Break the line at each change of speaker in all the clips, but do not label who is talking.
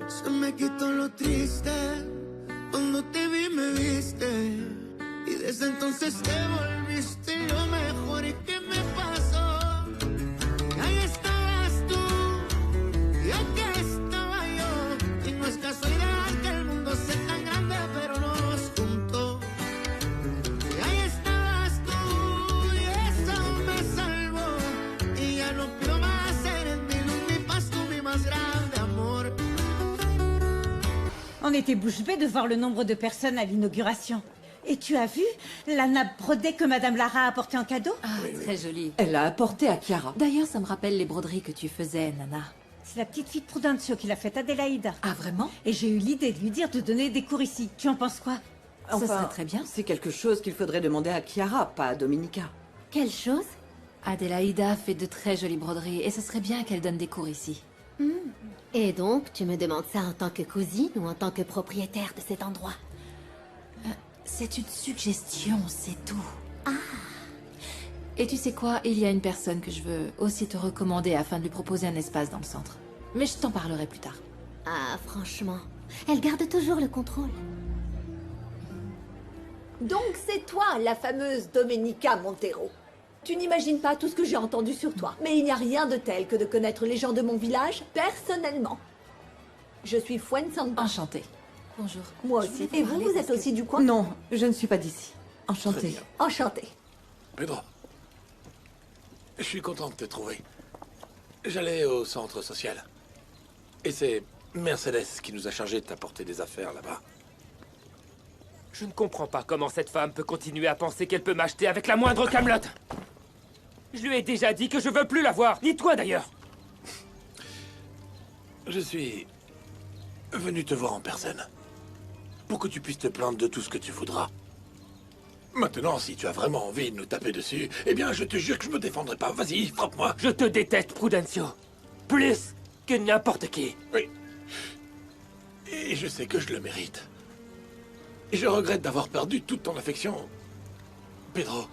Se me quitó lo triste, cuando te vi me viste, y desde entonces te volviste lo mejor. ¿Y qué me pasó? Que ahí estabas tú, y aquí estaba yo, y no es casualidad que el mundo sea tan grande, pero no nos juntó. Y ahí estabas tú, y eso me salvó, y ya no pido más, eres mi luz, mi paz, tú mi más grande amor.
On était bouche bée de voir le nombre de personnes à l'inauguration. Et tu as vu la nappe brodée que Madame Lara a apportée en cadeau?
Ah, très jolie.
Elle l'a apporté à Chiara.
D'ailleurs, ça me rappelle les broderies que tu faisais, Nana.
C'est la petite fille de Prudencio qui l'a faite, Adélaïde.
Ah, vraiment?
Et j'ai eu l'idée de lui dire de donner des cours ici. Tu en penses quoi?
Ça serait très bien.
C'est quelque chose qu'il faudrait demander à Chiara, pas à Domenica.
Quelle chose? Adélaïda fait de très jolies broderies et ce serait bien qu'elle donne des cours ici.
Et donc, tu me demandes ça en tant que cousine ou en tant que propriétaire de cet endroit?
C'est une suggestion, c'est tout. Ah. Et tu sais quoi? Il y a une personne que je veux aussi te recommander afin de lui proposer un espace dans le centre. Mais je t'en parlerai plus tard.
Ah, franchement, elle garde toujours le contrôle.
Donc c'est toi, la fameuse Domenica Montero. Tu n'imagines pas tout ce que j'ai entendu sur toi, mais il n'y a rien de tel que de connaître les gens de mon village personnellement. Je suis Fuensanta.
Enchantée. Bonjour.
Moi
Je voulais
aussi. Et vous,
parler
vous
parce
êtes
que-
aussi du coin?
Non, je ne suis pas d'ici.
Très
Enchantée.
bien.
Enchantée.
Pedro, je suis content de te trouver. J'allais au centre social. Et c'est Mercedes qui nous a chargé de t'apporter des affaires là-bas.
Je ne comprends pas comment cette femme peut continuer à penser qu'elle peut m'acheter avec la moindre camelote. Je lui ai déjà dit que je veux plus la voir, ni toi d'ailleurs.
Je suis venu te voir en personne. Pour que tu puisses te plaindre de tout ce que tu voudras. Maintenant, si tu as vraiment envie de nous taper dessus, eh bien, je te jure que je me défendrai pas. Vas-y, frappe-moi.
Je te déteste, Prudencio. Plus que n'importe qui.
Oui. Et je sais que je le mérite. Et je regrette d'avoir perdu toute ton affection. Pedro,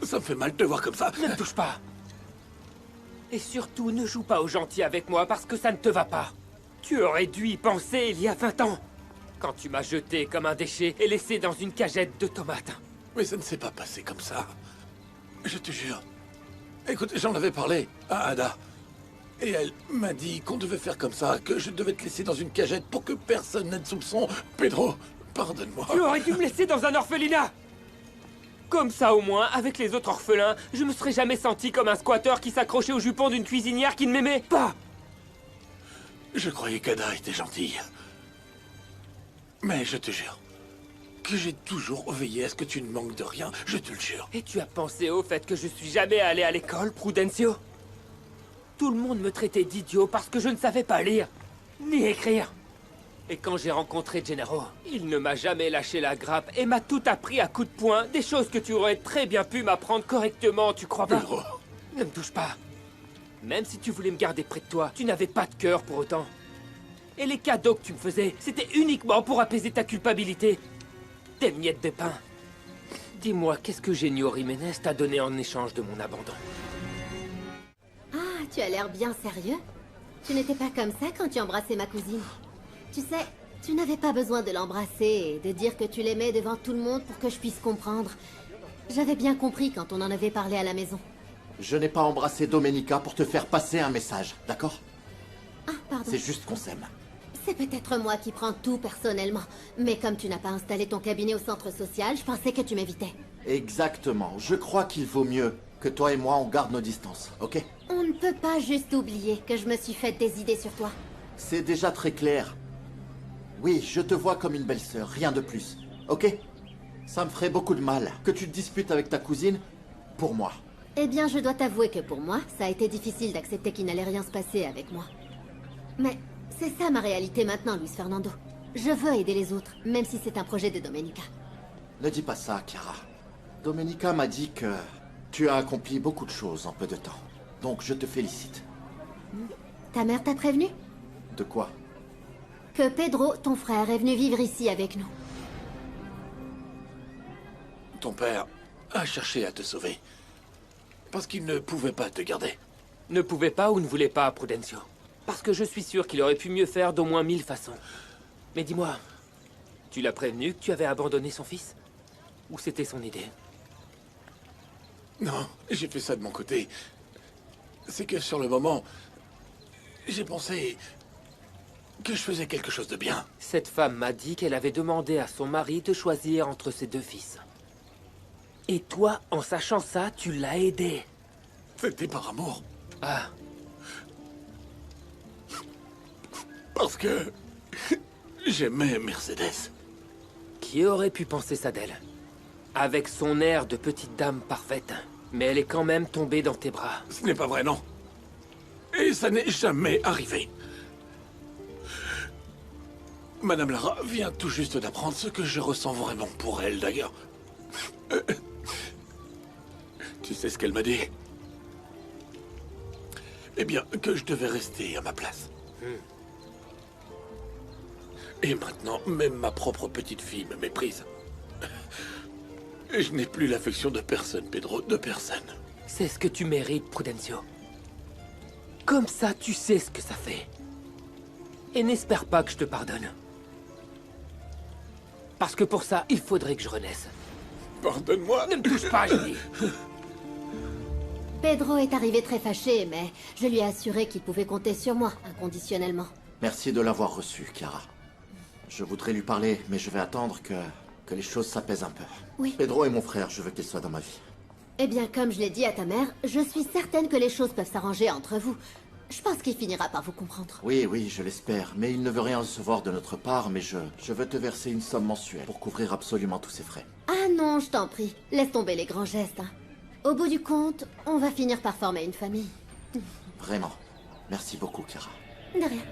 ça me fait mal de te voir comme ça.
Ne me touche pas. Et surtout, ne joue pas au gentil avec moi parce que ça ne te va pas. Tu aurais dû y penser il y a 20 ans. Quand tu m'as jeté comme un déchet et laissé dans une cagette de tomates.
Mais ça ne s'est pas passé comme ça. Je te jure. Écoute, j'en avais parlé à Ada. Et elle m'a dit qu'on devait faire comme ça, que je devais te laisser dans une cagette pour que personne n'ait de soupçon. Pedro, pardonne-moi.
Tu aurais dû me laisser dans un orphelinat. Comme ça, au moins, avec les autres orphelins, je me serais jamais senti comme un squatteur qui s'accrochait au jupon d'une cuisinière qui ne m'aimait pas.
Je croyais qu'Ada était gentille. Mais je te jure que j'ai toujours veillé à ce que tu ne manques de rien, je te le jure.
Et tu as pensé au fait que je suis jamais allé à l'école, Prudencio? Tout le monde me traitait d'idiot parce que je ne savais pas lire, ni écrire. Et quand j'ai rencontré Gennaro, il ne m'a jamais lâché la grappe et m'a tout appris à coups de poing, des choses que tu aurais très bien pu m'apprendre correctement, tu crois pas?
Pedro,
Ne me touche pas. Même si tu voulais me garder près de toi, tu n'avais pas de cœur pour autant. Et les cadeaux que tu me faisais, c'était uniquement pour apaiser ta culpabilité. Des miettes de pain. Dis-moi, qu'est-ce que Genio Jiménez t'a donné en échange de mon abandon?
Ah, tu as l'air bien sérieux. Tu n'étais pas comme ça quand tu embrassais ma cousine. Tu sais, tu n'avais pas besoin de l'embrasser et de dire que tu l'aimais devant tout le monde pour que je puisse comprendre. J'avais bien compris quand on en avait parlé à la maison.
Je n'ai pas embrassé Domenica pour te faire passer un message, d'accord?
Ah, pardon.
C'est juste qu'on s'aime.
C'est peut-être moi qui prends tout personnellement. Mais comme tu n'as pas installé ton cabinet au centre social, je pensais que tu m'évitais.
Exactement. Je crois qu'il vaut mieux que toi et moi on garde nos distances, ok?
On ne peut pas juste oublier que je me suis fait des idées sur toi.
C'est déjà très clair. Oui, je te vois comme une belle-sœur, rien de plus, ok? Ça me ferait beaucoup de mal que tu te disputes avec ta cousine pour moi.
Eh bien, je dois t'avouer que pour moi, ça a été difficile d'accepter qu'il n'allait rien se passer avec moi. Mais c'est ça ma réalité maintenant, Luis Fernando. Je veux aider les autres, même si c'est un projet de Domenica.
Ne dis pas ça, Chiara. Domenica m'a dit que tu as accompli beaucoup de choses en peu de temps. Donc je te félicite.
Ta mère t'a prévenu?
De quoi?
Que Pedro, ton frère, est venu vivre ici avec nous.
ton père a cherché à te sauver. Parce qu'il ne pouvait pas te garder.
Ne pouvait pas ou ne voulait pas, Prudencio? Parce que je suis sûr qu'il aurait pu mieux faire d'au moins 1000 façons. Mais dis-moi, tu l'as prévenu que tu avais abandonné son fils? Ou c'était son idée?
Non, j'ai fait ça de mon côté. C'est que sur le moment, j'ai pensé que je faisais quelque chose de bien.
Cette femme m'a dit qu'elle avait demandé à son mari de choisir entre ses 2 fils. Et toi, en sachant ça, tu l'as aidé.
C'était par amour.
Ah,
Parce que j'aimais Mercedes.
qui aurait pu penser ça d'elle? Avec son air de petite dame parfaite. Mais elle est quand même tombée dans tes bras.
Ce n'est pas vrai, non. Et ça n'est jamais arrivé. Madame Lara vient tout juste d'apprendre ce que je ressens vraiment pour elle, d'ailleurs. Tu sais ce qu'elle m'a dit? Eh bien, que je devais rester à ma place. Et maintenant, même ma propre petite fille me méprise. Je n'ai plus l'affection de personne, Pedro, de personne.
C'est ce que tu mérites, Prudencio. Comme ça, tu sais ce que ça fait. Et n'espère pas que je te pardonne. Parce que pour ça, il faudrait que je renaisse.
Pardonne-moi.
Ne me touche pas, j'ai dit.
Pedro est arrivé très fâché, mais je lui ai assuré qu'il pouvait compter sur moi, inconditionnellement.
Merci de l'avoir reçu, Chiara. Je voudrais lui parler, mais je vais attendre que les choses s'apaisent un peu.
Oui.
Pedro est mon frère, je veux qu'il soit dans ma vie.
Eh bien, comme je l'ai dit à ta mère, je suis certaine que les choses peuvent s'arranger entre vous. Je pense qu'il finira par vous comprendre.
Oui, oui, je l'espère, mais il ne veut rien recevoir de notre part, mais je veux te verser une somme mensuelle pour couvrir absolument tous ses frais.
Ah non, je t'en prie, laisse tomber les grands gestes. Hein. Au bout du compte, on va finir par former une famille.
Vraiment. Merci beaucoup, Chiara.
De rien.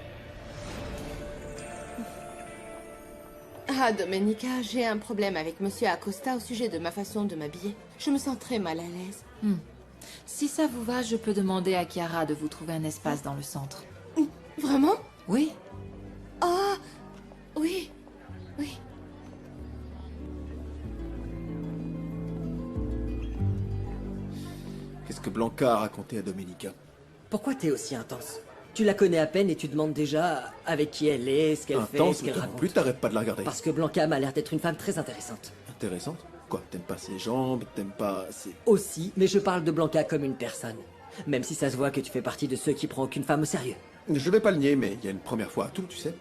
Ah, Domenica, j'ai un problème avec Monsieur Acosta au sujet de ma façon de m'habiller. Je me sens très mal à l'aise.
Si ça vous va, je peux demander à Chiara de vous trouver un espace dans le centre.
Vraiment?
Oui.
Ah, oui, oui.
Qu'est-ce que Blanca a raconté à Domenica?
Pourquoi t'es aussi intense? Tu la connais à peine et tu demandes déjà avec qui elle est, ce qu'elle fait,
Intense,
ce
mais
qu'elle
non
raconte.
plus, t'arrêtes pas de la regarder.
Parce que Blanca m'a l'air d'être une femme très intéressante.
Intéressante? Quoi, t'aimes pas ses jambes, t'aimes pas ses...
Aussi, mais je parle de Blanca comme une personne. Même si ça se voit que tu fais partie de ceux qui prend aucune femme au sérieux.
Je vais pas le nier, mais il y a une première fois à tout, tu sais.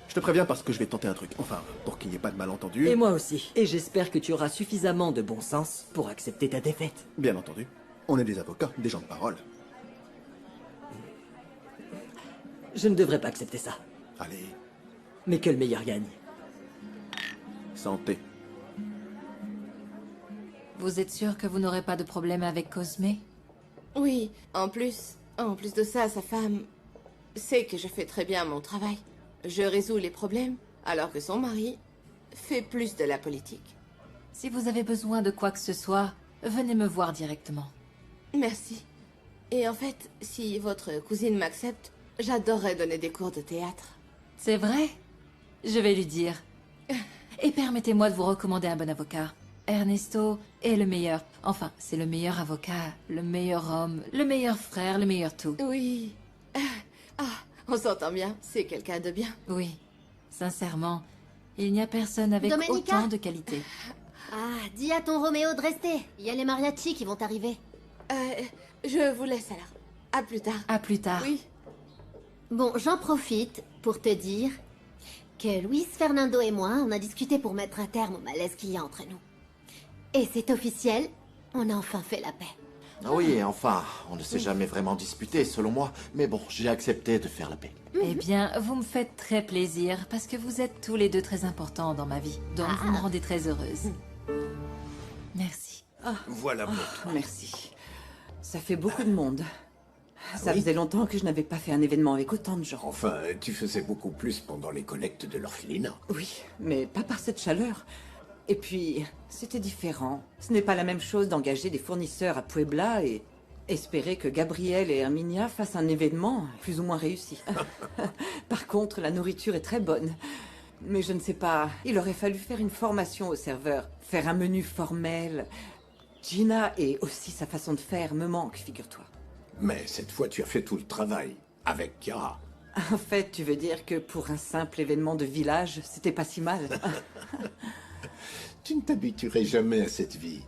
Je te préviens parce que je vais tenter un truc. Enfin, pour qu'il n'y ait pas de malentendu.
Et moi aussi. Et j'espère que tu auras suffisamment de bon sens pour accepter ta défaite.
Bien entendu. On est des avocats, des gens de parole.
Je ne devrais pas accepter ça.
Allez,
Mais que le meilleur gagne.
santé.
Vous êtes sûr que vous n'aurez pas de problème avec Cosme?
Oui, en plus de ça, sa femme sait que je fais très bien mon travail. Je résous les problèmes, alors que son mari fait plus de la politique.
Si vous avez besoin de quoi que ce soit, venez me voir directement.
Merci. Et en fait, si votre cousine m'accepte, j'adorerais donner des cours de théâtre.
C'est vrai? Je vais lui dire. Et permettez-moi de vous recommander un bon avocat. Ernesto est le meilleur. Enfin, c'est le meilleur avocat, le meilleur homme, le meilleur frère, le meilleur tout.
Oui. Ah, on s'entend bien. C'est quelqu'un de bien.
Oui. Sincèrement, il n'y a personne avec
Domenica
autant de qualité.
Ah, dis à ton Roméo de rester. Il y a les mariachis qui vont arriver.
Je vous laisse alors. À plus tard.
À plus tard.
Oui.
Bon, j'en profite pour te dire que Luis Fernando et moi, on a discuté pour mettre un terme au malaise qu'il y a entre nous. Et c'est officiel, on a enfin fait la paix.
Ah oui, enfin, on ne s'est jamais vraiment disputé, selon moi. Mais bon, j'ai accepté de faire la paix.
Eh bien, vous me faites très plaisir parce que vous êtes tous les deux très importants dans ma vie. Donc, vous me rendez très heureuse. Merci.
Voilà.
Merci. Ça fait beaucoup de monde. Ça faisait longtemps que je n'avais pas fait un événement avec autant de gens.
Enfin, tu faisais beaucoup plus pendant les collectes de l'orphelinat.
Oui, mais pas par cette chaleur. Et puis, c'était différent. Ce n'est pas la même chose d'engager des fournisseurs à Puebla et espérer que Gabriel et Herminia fassent un événement plus ou moins réussi. Par contre, la nourriture est très bonne. Mais je ne sais pas, il aurait fallu faire une formation au serveur, faire un menu formel. Gina et aussi sa façon de faire me manquent, figure-toi.
Mais cette fois, tu as fait tout le travail. Avec Chiara.
En fait, tu veux dire que pour un simple événement de village, c'était pas si mal.
Tu ne t'habituerais jamais à cette vie.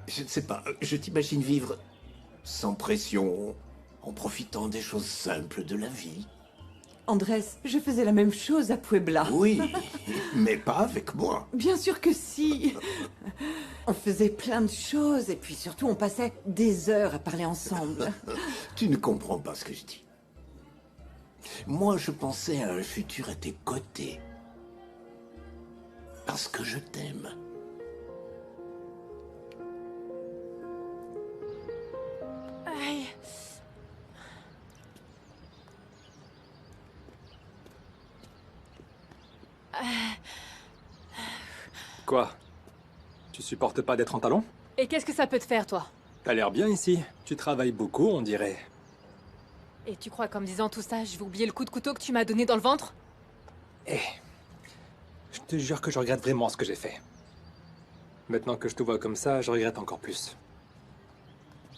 Je ne sais pas, je t'imagine vivre sans pression, en profitant des choses simples de la vie.
Andrés, je faisais la même chose à Puebla.
Oui, mais pas avec moi.
Bien sûr que si. On faisait plein de choses et puis surtout on passait des heures à parler ensemble.
Tu ne comprends pas ce que je dis. Moi, je pensais à un futur à tes côtés. Parce que je t'aime.
Aïe.
Quoi? Tu supportes pas d'être en talons?
Et qu'est-ce que ça peut te faire, toi?
T'as l'air bien ici. Tu travailles beaucoup, on dirait.
Et tu crois qu'en me disant tout ça, je vais oublier le coup de couteau que tu m'as donné dans le ventre?
Eh, je te jure que je regrette vraiment ce que j'ai fait. Maintenant que je te vois comme ça, je regrette encore plus.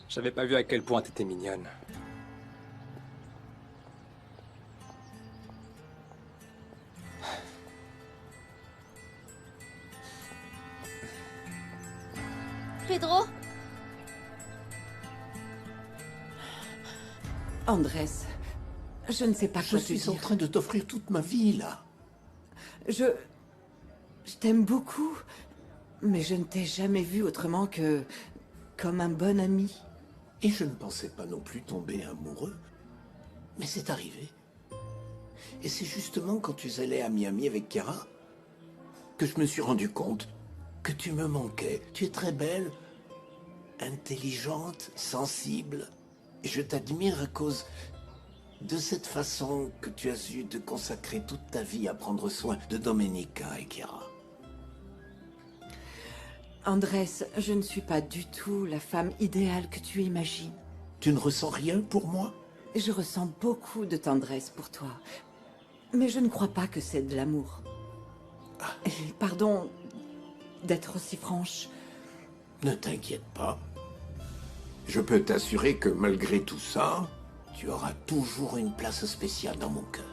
J'avais pas vu à quel point t'étais mignonne.
Pedro?
Andrés, je ne sais pas
Je
quoi te
suis en
dire.
train de t'offrir toute ma vie, là.
Je t'aime beaucoup, mais je ne t'ai jamais vu autrement que comme un bon ami.
Et je ne pensais pas non plus tomber amoureux. Mais c'est arrivé. Et c'est justement quand tu allais à Miami avec Chiara que je me suis rendu compte que tu me manquais. Tu es très belle, intelligente, sensible. Et je t'admire à cause de cette façon que tu as eu de consacrer toute ta vie à prendre soin de Domenica et Chiara.
Andrés, je ne suis pas du tout la femme idéale que tu imagines.
Tu ne ressens rien pour moi?
Je ressens beaucoup de tendresse pour toi. Mais je ne crois pas que c'est de l'amour. Et pardon d'être aussi franche.
Ne t'inquiète pas. Je peux t'assurer que malgré tout ça, tu auras toujours une place spéciale dans mon cœur.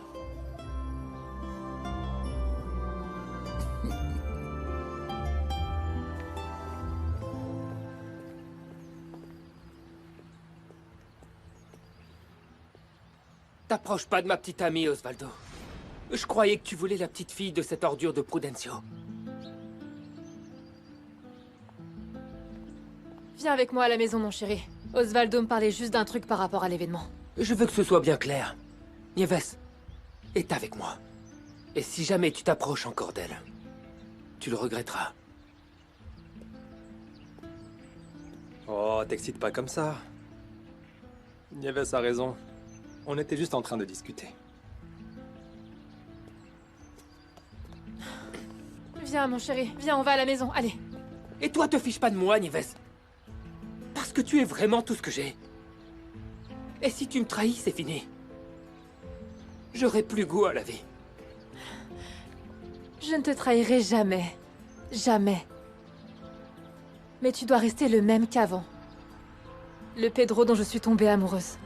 T'approches pas de ma petite amie, Osvaldo. Je croyais que tu voulais la petite fille de cette ordure de Prudencio.
Viens avec moi à la maison, mon chéri. Osvaldo me parlait juste d'un truc par rapport à l'événement.
Je veux que ce soit bien clair. Nieves est avec moi. Et si jamais tu t'approches encore d'elle, tu le regretteras.
Oh, t'excites pas comme ça. Nieves a raison. On était juste en train de discuter.
Viens, mon chéri. Viens, on va à la maison. Allez.
Et toi, te fiches pas de moi, Nieves. Parce que tu es vraiment tout ce que j'ai. Et si tu me trahis, c'est fini. J'aurai plus goût à la vie.
Je ne te trahirai jamais. Jamais. Mais tu dois rester le même qu'avant. Le Pedro dont je suis tombée amoureuse.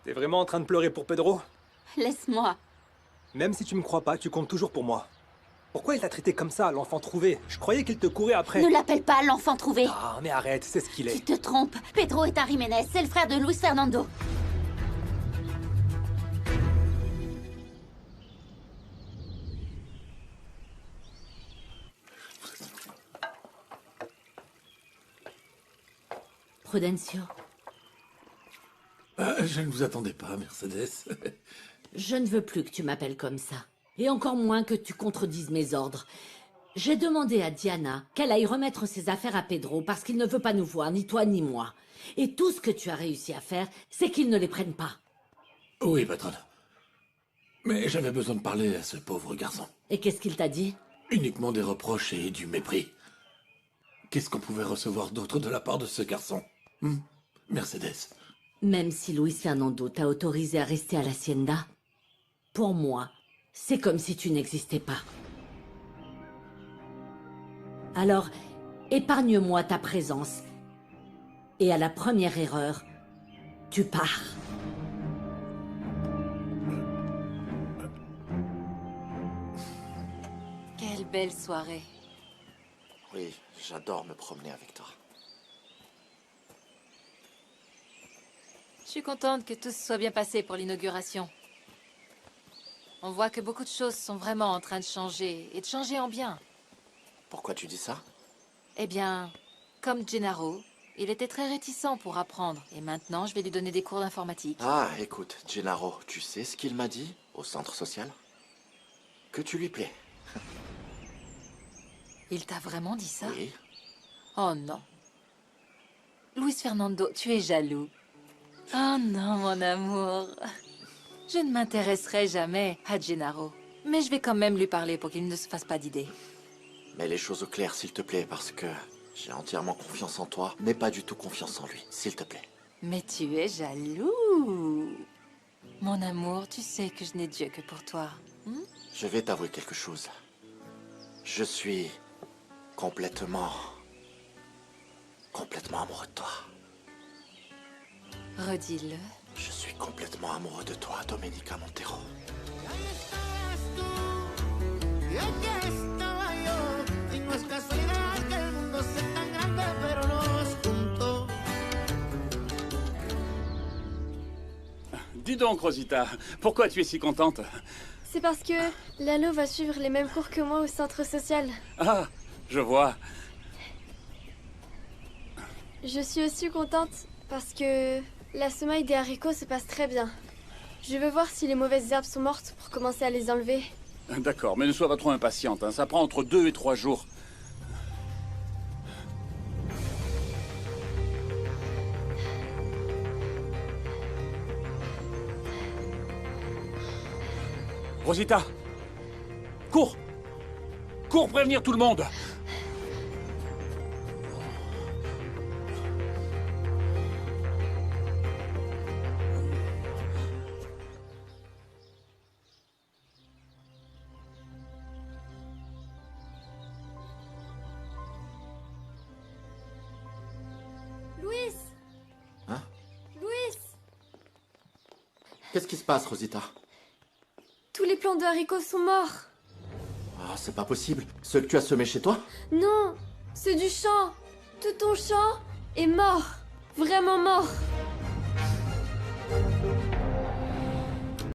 T'es vraiment en train de pleurer pour Pedro?
Laisse-moi.
Même si tu me crois pas, tu comptes toujours pour moi. Pourquoi il t'a traité comme ça, l'enfant trouvé? Je croyais qu'il te courait après.
Ne l'appelle pas l'enfant trouvé.
Ah, mais arrête, c'est ce qu'il est.
Tu te trompes. Pedro est un Jiménez, c'est le frère de Luis Fernando. Prudencio.
Je ne vous attendais pas, Mercedes.
Je ne veux plus que tu m'appelles comme ça. Et encore moins que tu contredises mes ordres. J'ai demandé à Diana qu'elle aille remettre ses affaires à Pedro parce qu'il ne veut pas nous voir, ni toi ni moi. Et tout ce que tu as réussi à faire, c'est qu'il ne les prenne pas.
Oui, patronne. Mais j'avais besoin de parler à ce pauvre garçon.
Et qu'est-ce qu'il t'a dit?
Uniquement des reproches et du mépris. Qu'est-ce qu'on pouvait recevoir d'autre de la part de ce garçon? Mercedes,
Même si Luis Fernando t'a autorisé à rester à l'Hacienda, pour moi, c'est comme si tu n'existais pas. Alors, épargne-moi ta présence. Et à la première erreur, tu pars.
Quelle belle soirée.
Oui, j'adore me promener avec toi.
Je suis contente que tout se soit bien passé pour l'inauguration. On voit que beaucoup de choses sont vraiment en train de changer, et de changer en bien.
Pourquoi tu dis ça?
Eh bien, comme Gennaro, il était très réticent pour apprendre, et maintenant je vais lui donner des cours d'informatique.
Ah, écoute, Gennaro, tu sais ce qu'il m'a dit au centre social? Que tu lui plais.
Il t'a vraiment dit ça?
Oui.
Oh non. Luis Fernando, tu es jaloux. Oh non, mon amour. Je ne m'intéresserai jamais à Gennaro. Mais je vais quand même lui parler pour qu'il ne se fasse pas d'idée.
Mets les choses au clair, s'il te plaît, parce que j'ai entièrement confiance en toi, mais pas du tout confiance en lui, s'il te plaît.
Mais tu es jaloux. Mon amour, tu sais que je n'ai Dieu que pour toi.
Je vais t'avouer quelque chose. Je suis complètement amoureux de toi.
Redis-le.
Je suis complètement amoureux de toi, Domenica Montero.
Y aquí estaba yo, y no es casualidad que el mundo sea tan grande, pero nos juntó.
Dis donc, Rosita, pourquoi tu es si contente?
C'est parce que Lalo va suivre les mêmes cours que moi au centre social.
Ah, je vois.
Je suis aussi contente parce que la semaille des haricots se passe très bien. Je veux voir si les mauvaises herbes sont mortes pour commencer à les enlever.
D'accord, mais ne sois pas trop impatiente, hein. Ça prend entre 2 et 3 jours. Rosita! Cours! Cours prévenir tout le monde!
Luis!
Hein?
Luis!
Qu'est-ce qui se passe, Rosita?
Tous les plants de haricots sont morts.
Ah, c'est pas possible. Ceux que tu as semés chez toi?
Non, c'est du champ. Tout ton champ est mort. Vraiment mort.